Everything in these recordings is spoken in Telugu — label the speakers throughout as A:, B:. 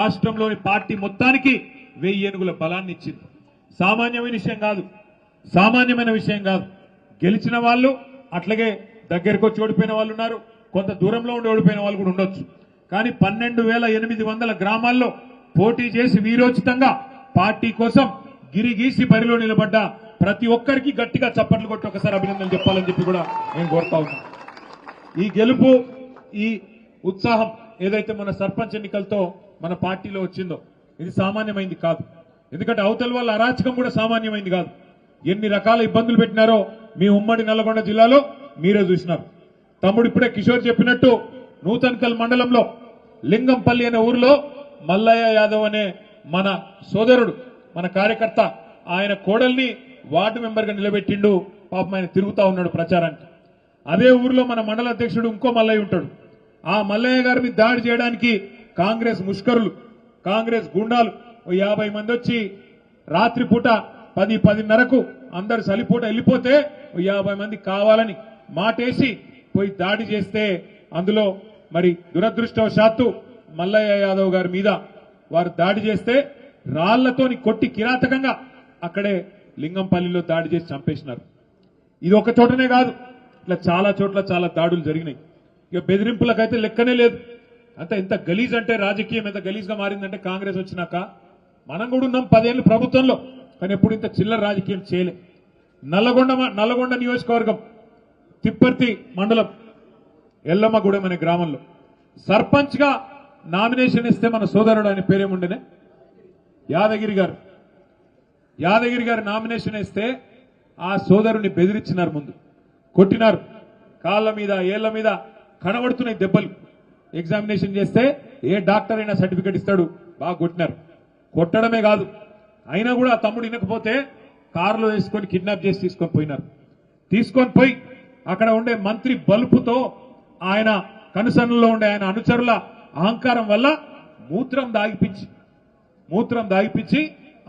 A: రాష్ట్రంలోని పార్టీ మొత్తానికి 1000 ఏనుగుల బలాన్ని ఇచ్చింది. సామాన్యమైన విషయం కాదు. గెలిచిన వాళ్ళు అట్లాగే దగ్గరకు వచ్చి ఓడిపోయిన వాళ్ళు ఉన్నారు, కొంత దూరంలో ఉండి ఓడిపోయిన వాళ్ళు కూడా ఉండొచ్చు. కానీ 12,800 గ్రామాల్లో పోటీ చేసి వీరోచితంగా పార్టీ కోసం గిరిగీసి బరిలో నిలబడ్డ ప్రతి ఒక్కరికి గట్టిగా చప్పట్లు కొట్టి ఒకసారి అభినందనలు చెప్పాలని చెప్పి కూడా నేను కోరుతా ఉన్నాను. ఈ గెలుపు, ఈ ఉత్సాహం ఏదైతే మన సర్పంచ్ ఎన్నికలతో మన పార్టీలో వచ్చిందో ఇది సామాన్యమైంది కాదు. ఎందుకంటే అవతల వాళ్ళ అరాచకం కూడా సామాన్యమైంది కాదు. ఎన్ని రకాల ఇబ్బందులు పెట్టినారో మీ ఉమ్మడి నల్లగొండ జిల్లాలో మీరే చూసినారు. తమ్ముడు ఇప్పుడే కిషోర్ చెప్పినట్టు నూతన్కల్ మండలంలో లింగంపల్లి అనే ఊరిలో మల్లయ్య యాదవ్ అనే మన సోదరుడు, మన కార్యకర్త, ఆయన కోడల్ని వార్డు మెంబర్గా నిలబెట్టిండు. పాపం ఆయన తిరుగుతా ఉన్నాడు ప్రచారానికి. అదే ఊరిలో మన మండల అధ్యక్షుడు ఇంకో మల్లయ్య ఉంటాడు. ఆ మల్లయ్య గారి మీద దాడి చేయడానికి కాంగ్రెస్ ముష్కరులు, కాంగ్రెస్ గుండాలు 50 మంది వచ్చి రాత్రిపూట 10-10:30కు అందరు సలిపూట వెళ్ళిపోతే 50 మంది కావాలని మాటేసి పోయి దాడి చేస్తే అందులో మరి దురదృష్టవశాత్తు మల్లయ్య యాదవ్ గారి మీద వారు దాడి చేస్తే రాళ్లతోని కొట్టి కిరాతకంగా అక్కడే లింగంపల్లిలో దాడి చేసి చంపేసినారు. ఇది ఒక చోటనే కాదు, ఇట్లా చాలా చోట్ల చాలా దాడులు జరిగినాయి. ఇక బెదిరింపులకైతే లెక్కనే లేదు. అంత ఎంత గలీజ్ అంటే రాజకీయం ఎంత గలీజ్గా మారిందంటే కాంగ్రెస్ వచ్చినాక మనం కూడా ఉన్నాం 10 ఏళ్ళు ప్రభుత్వంలో, కానీ ఎప్పుడు ఇంత చిల్లర రాజకీయం చేయలే. నల్లగొండ నియోజకవర్గం తిప్పర్తి మండలం ఎల్లమ్మగూడెం అనే గ్రామంలో సర్పంచ్ గా నామినేషన్ ఇస్తే మన సోదరుడు, ఆయన పేరేముండేనే యాదగిరి గారు నామినేషన్ ఇస్తే ఆ సోదరుని బెదిరించినారు, ముందు కొట్టినారు, కాళ్ళ మీద ఏళ్ల మీద కనబడుతున్నాయి దెబ్బలు. ఎగ్జామినేషన్ చేస్తే ఏ డాక్టర్ అయినా సర్టిఫికెట్ ఇస్తాడు, బాగా కొట్టినారు. కొట్టడమే కాదు, అయినా కూడా ఆ తమ్ముడు వినకపోతే కారులో వేసుకొని కిడ్నాప్ చేసి తీసుకొని పోయినారు. తీసుకొని పోయి అక్కడ ఉండే మంత్రి బలుపుతో ఆయన కనుసన్నలో ఉండే ఆయన అనుచరుల అహంకారం వల్ల మూత్రం దాగిపించి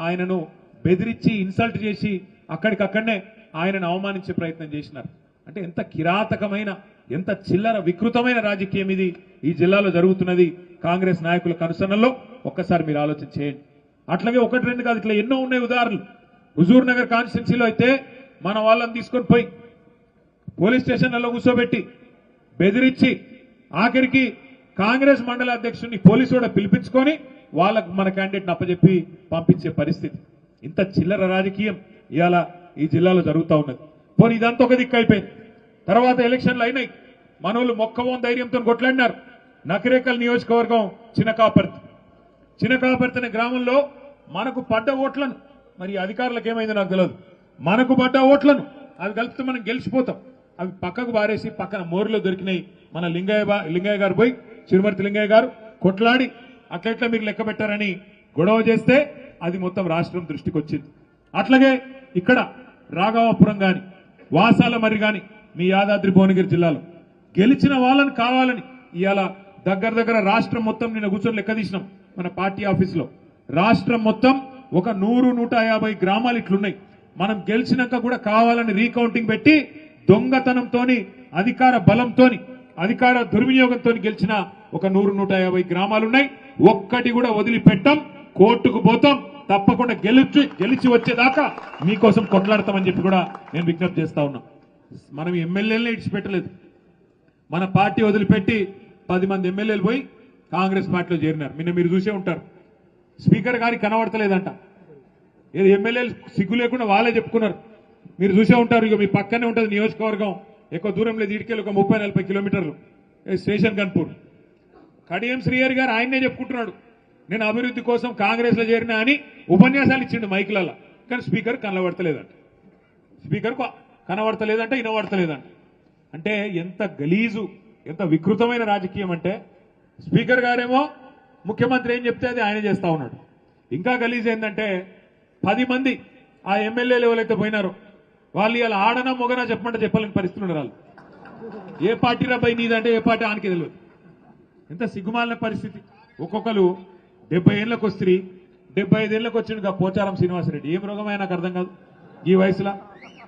A: ఆయనను బెదిరించి ఇన్సల్ట్ చేసి అక్కడికక్కడనే ఆయనను అవమానించే ప్రయత్నం చేసినారు. అంటే ఎంత కిరాతకమైన, ఎంత చిల్లర వికృతమైన రాజకీయం ఇది ఈ జిల్లాలో జరుగుతున్నది కాంగ్రెస్ నాయకుల కనుసన్నల్లో. ఒక్కసారి మీరు ఆలోచన చేయండి. అట్లాగే 1-2 కాదు, ఇట్లా ఎన్నో ఉన్నాయి ఉదాహరణలు. హుజూర్ నగర్ కాన్స్టిట్యున్సీలో అయితే మన వాళ్ళని తీసుకొని పోయి పోలీస్ స్టేషన్లలో కూర్చోబెట్టి బెదిరించి ఆఖరికి కాంగ్రెస్ మండల అధ్యక్షుడిని పోలీసు కూడా పిలిపించుకొని వాళ్ళకు మన క్యాండిడేట్ని అప్పచెప్పి పంపించే పరిస్థితి. ఇంత చిల్లర రాజకీయం ఇవాళ ఈ జిల్లాలో జరుగుతూ ఉన్నది. పోనీ ఇదంతా ఒక దిక్కు అయిపోయింది. తర్వాత ఎలక్షన్లు అయినాయి, మనోళ్ళు మొక్కవోన్ ధైర్యంతో కొట్లాడినారు. నకిరేకల్ నియోజకవర్గం చినకాపర్తి అనే గ్రామంలో మనకు పడ్డ ఓట్లను, మరి అధికారులకు ఏమైందో నాకు తెలియదు, మనకు పడ్డ ఓట్లను అవి కలిపితే మనం గెలిచిపోతాం, అవి పక్కకు బారేసి పక్కన మోరులో దొరికినాయి. మన లింగయ్య గారు పోయి, చిరుమర్తి లింగయ్య గారు కొట్లాడి అట్లెట్లా మీరు లెక్క పెట్టారని గొడవ చేస్తే అది మొత్తం రాష్ట్రం దృష్టికి వచ్చింది. అట్లాగే ఇక్కడ రాఘవాపురం గాని, వాసాల మరి గాని మీ యాదాద్రి భువనగిరి జిల్లాలో గెలిచిన వాళ్ళని కావాలని ఇవాళ దగ్గర రాష్ట్రం మొత్తం నిన్న కూర్చొని లెక్క తీసినాం మన పార్టీ ఆఫీసులో. రాష్ట్రం మొత్తం ఒక 100-150 గ్రామాలు ఇట్లున్నాయి. మనం గెలిచినాక కూడా కావాలని రీకౌంటింగ్ పెట్టి దొంగతనంతోని, అధికార బలంతోని, అధికార దుర్వినియోగంతో గెలిచిన ఒక 100-150 గ్రామాలున్నాయి. ఒక్కటి కూడా వదిలిపెట్టాం, కోర్టుకు పోతాం, తప్పకుండా గెలిచి వచ్చేదాకా మీకోసం కొట్లాడతామని చెప్పి కూడా నేను విజ్ఞప్తి చేస్తా ఉన్నా. మనం ఎమ్మెల్యేలనే ఇడిచిపెట్టలేదు. మన పార్టీ వదిలిపెట్టి 10 మంది ఎమ్మెల్యేలు పోయి కాంగ్రెస్ పార్టీలో చేరినారు. మీరు చూసే ఉంటారు. స్పీకర్ గారికి కనబడతలేదంట, ఏది ఎమ్మెల్యేలు సిగ్గు లేకుండా వాళ్ళే చెప్పుకున్నారు. మీరు చూసే ఉంటారు. ఇక మీ పక్కనే ఉంటుంది నియోజకవర్గం, ఎక్కువ దూరం లేదు, ఇటుకెళ్ళి ఒక 30-40 కిలోమీటర్లు స్టేషన్ కన్పూర్. కడియం శ్రీహరి గారు ఆయన్నే చెప్పుకుంటున్నాడు, నేను అభివృద్ధి కోసం కాంగ్రెస్ లో చేరినా అని ఉపన్యాసాలు ఇచ్చిండు మైకులలో. కానీ స్పీకర్ కనబడతలేదంట, వినబడతలేదంట. అంటే ఎంత గలీజు, ఎంత వికృతమైన రాజకీయం అంటే స్పీకర్ గారేమో ముఖ్యమంత్రి ఏం చెప్తే అది ఆయన చేస్తా ఉన్నాడు. ఇంకా గలీజ్ ఏంటంటే 10 మంది ఆ ఎమ్మెల్యేలు ఎవరైతే పోయినారో వాళ్ళు ఇలా ఆడనా మొగనా చెప్పమంటే చెప్పలేని పరిస్థితులు ఉన్నారు. వాళ్ళు ఏ పార్టీ రాబాయి నీదంటే ఏ పార్టీ ఆనికి తెలియదు. ఎంత సిగ్గుమాలిన పరిస్థితి. ఒక్కొక్కరు 70 ఏళ్ళకి వస్తుంది, 75 ఏళ్ళకి వచ్చిండు పోచారం శ్రీనివాసరెడ్డి. ఏం రోగమైనా నాకు అర్థం కాదు ఈ వయసులో.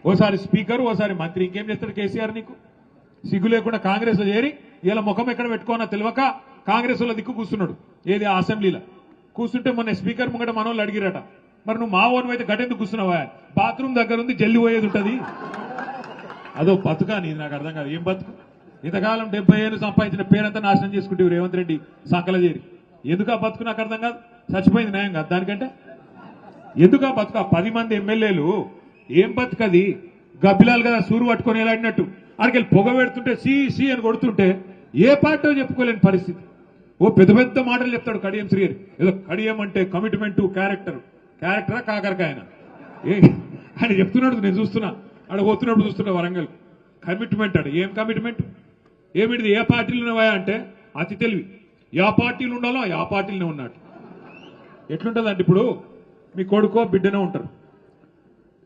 A: ఓసారి స్పీకర్, ఓసారి మంత్రి, ఇంకేం చేస్తాడు కేసీఆర్? నీకు సిగ్గు లేకుండా కాంగ్రెస్ లో చేరి ఇలా ముఖం ఎక్కడ పెట్టుకోనా తెలియక కాంగ్రెస్ లో దిక్కు కూర్చున్నాడు. ఏది అసెంబ్లీలో కూర్చుంటే మొన్న స్పీకర్ ముంగట మనోళ్ళు అడిగిరట, మరి నువ్వు మా ఓన్ అయితే గటెందుకు కూర్చున్నావా? బాత్రూమ్ దగ్గర ఉంది, జల్లి పోయేది ఉంటుంది. అదో బతుకా నీది, నాకు అర్థం కాదు. ఏం బతుకు? ఇంతకాలం 70 ఏళ్ళు సంపాదించిన పేరంతా నాశనం చేసుకుంటే రేవంత్ రెడ్డి సంకల చేరి. ఎందుకు ఆ బతుకు నాకు అర్థం కాదు. చచ్చిపోయింది న్యాయం కాదు దానికంటే. ఎందుకు ఆ బతుకు? 10 మంది ఎమ్మెల్యేలు ఏం బతుకది? గబ్బిలాలు కదా సూరు పట్టుకొని ఎలాడినట్టు అక్కడికి పొగ పెడుతుంటే సి అని కొడుతుంటే ఏ పార్టీ చెప్పుకోలేని పరిస్థితి. ఓ పెద్ద పెద్ద మాటలు చెప్తాడు కడియం శ్రీహరి. ఏదో కడియం అంటే కమిట్మెంట్, క్యారెక్టరా కాకరకాయన ఆయన చెప్తున్నాడు. నేను చూస్తున్నా, ఆడ పోతున్నప్పుడు చూస్తున్నా వరంగల్. కమిట్మెంట్ అడు. ఏం కమిట్మెంట్? ఏమిటిది? ఏ పార్టీలు ఉన్నావా అంటే అతి తెలివి. యా పార్టీలు ఉండాలో ఆ పార్టీలోనే ఉన్నాడు. ఎట్లుంటుందంటే ఇప్పుడు మీ కొడుకో బిడ్డనే ఉంటారు.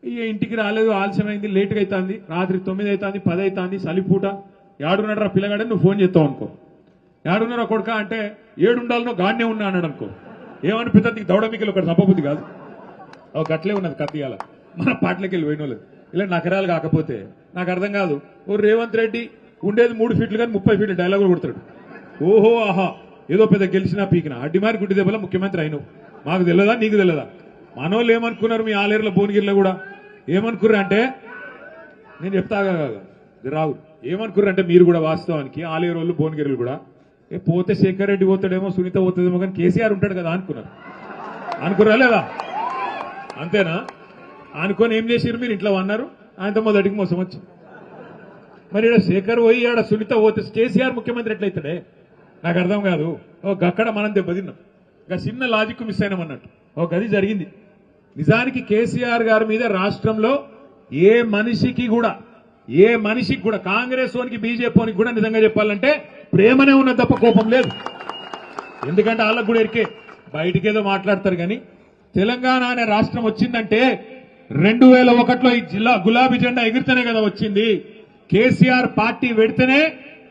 A: ఇక ఇంటికి రాలేదు, ఆలస్యమైంది, లేటుగా అవుతుంది, రాత్రి 9 అవుతుంది, 10 అవుతుంది, సలిపూట. ఏడున్నాడు రా పిల్లగాడని నువ్వు ఫోన్ చేస్తావు అనుకో. ఏడున్నారా కొడుక అంటే 7 ఉండాలనో గాడినే ఉన్నా అన్నాడు అనుకో. ఏమనిపిస్తుంది? దౌడమికలు ఒకటి తప్పబుద్ధి కాదు. ఒక అట్లే ఉన్నది కత్తియాల మన పాటలకి వెళ్ళి పోయిన వాళ్ళు. ఇలా నకరాలు కాకపోతే నాకు అర్థం కాదు. ఓ రేవంత్ రెడ్డి ఉండేది 3 ఫీట్లు కానీ 30 ఫీట్లు డైలాగులు కొడతాడు. ఓహో ఆహా ఏదో పెద్ద గెలిచినా పీకినా అడ్డిమారి గుడ్డి దెబ్బల ముఖ్యమంత్రి అయినవు. మాకు తెలియదా? నీకు తెలియదా? మనోళ్ళు ఏమనుకున్నారు? మీ ఆలేరులో భువనగిరిలో కూడా ఏమనుకుర్రు అంటే, నేను చెప్తా రావు, ఏమనుకుర్రు అంటే మీరు కూడా వాస్తవానికి ఆలేరు వాళ్ళు భువనగిరిలు కూడా పోతే శేఖర్ రెడ్డి పోతాడేమో, సునీత పోతుందేమో, కానీ కేసీఆర్ ఉంటాడు కదా అనుకున్నారు. అనుకురా లేదా? అంతేనా? అనుకొని ఏం చేసారు మీరు? ఇంట్లో అన్నారు, ఆయనతో మొదటికి మోసం వచ్చింది. మరి ఇక్కడ శేఖర్ పోయి ఆడ సునీత పోతే కేసీఆర్ ముఖ్యమంత్రి ఎట్లయితాడే? నాకు అర్థం కాదు. అక్కడ మనం దెబ్బతిన్నాం. ఇక చిన్న లాజిక్ మిస్ అయినామన్నట్టు ఒక గది జరిగింది. నిజానికి కేసీఆర్ గారి మీద రాష్ట్రంలో ఏ మనిషికి కూడా కాంగ్రెస్ వానికి బీజేపీకి కూడా నిజంగా చెప్పాలంటే ప్రేమనే ఉన్నది తప్ప కోపం లేదు. ఎందుకంటే వాళ్ళకు కూడా ఎరికే బయటికేదో మాట్లాడతారు. కానీ తెలంగాణ అనే రాష్ట్రం వచ్చిందంటే 2001లో ఈ జిల్లా గులాబీ జెండా ఎగిరితేనే కదా వచ్చింది. కేసీఆర్ పార్టీ పెడితేనే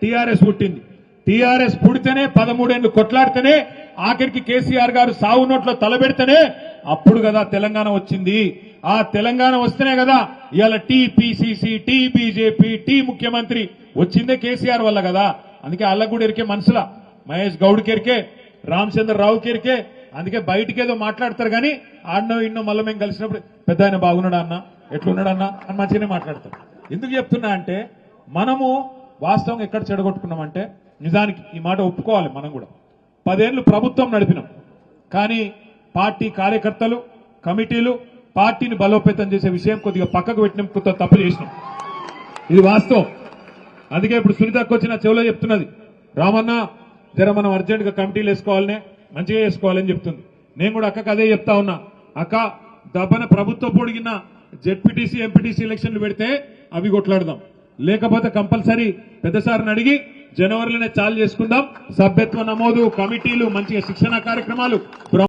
A: టీఆర్ఎస్ పుట్టింది. టీఆర్ఎస్ పుడితేనే 13 ఏళ్లు కొట్లాడితేనే ఆఖరికి కేసీఆర్ గారు సావు నోట్లో తలబెడితేనే అప్పుడు కదా తెలంగాణ వచ్చింది. ఆ తెలంగాణ వస్తేనే కదా ఇవాళ టీపీసీసీ, టీ బీజేపీ, టీ ముఖ్యమంత్రి వచ్చిందే కేసీఆర్ వల్ల కదా. అందుకే వాళ్ళకు కూడా ఎరికే మనసులా మహేష్ గౌడ్కి ఎరికే, రామచంద్రరావుకి ఎరికే. అందుకే బయటికేదో మాట్లాడతారు కానీ ఆడనో ఇన్నో మళ్ళీ మేము కలిసినప్పుడు పెద్ద ఆయన బాగున్నాడా అన్న, ఎట్లున్నాడన్నా అని మంచిగానే మాట్లాడతారు. ఎందుకు చెప్తున్నా అంటే మనము వాస్తవం ఎక్కడ చెడగొట్టుకున్నామంటే, నిజానికి ఈ మాట ఒప్పుకోవాలి, మనం కూడా 10 ఏళ్లు ప్రభుత్వం నడిపినాం. కానీ పార్టీ కార్యకర్తలు, కమిటీలు పార్టీని బలోపేతం చేసే విషయం కొద్దిగా పక్కకు పెట్టినాం, కొత్త తప్పు చేసినాం. ఇది వాస్తవం. అందుకే ఇప్పుడు సునీతకు వచ్చిన చెవులో చెప్తున్నది, రామన్న జర మనం అర్జెంటుగా కమిటీలు వేసుకోవాలనే, మంచిగా చేసుకోవాలని చెప్తుంది. నేను కూడా అక్కకు అదే చెప్తా ఉన్నా. అక్క దబ్బన ప్రభుత్వం పొడిగిన జెడ్పీటీసీ, ఎంపీటీసీ ఎలక్షన్లు పెడితే అవి కొట్లాడదాం. లేకపోతే కంపల్సరీ పెద్దసారిని అడిగి జనవరిలోనే చాలు చేసుకుందాం. సభ్యత్వ నమోదు, కమిటీలు, మంచిగా శిక్షణ కార్యక్రమాలు